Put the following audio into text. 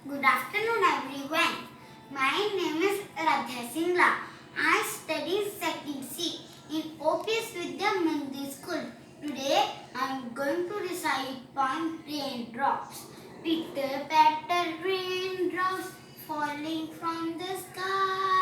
Good afternoon, everyone. My name is Radha Singla. I study second C in OPS Vidya Mandi School. Today, I am going to recite poem Raindrops. Pitter patter raindrops falling from the sky.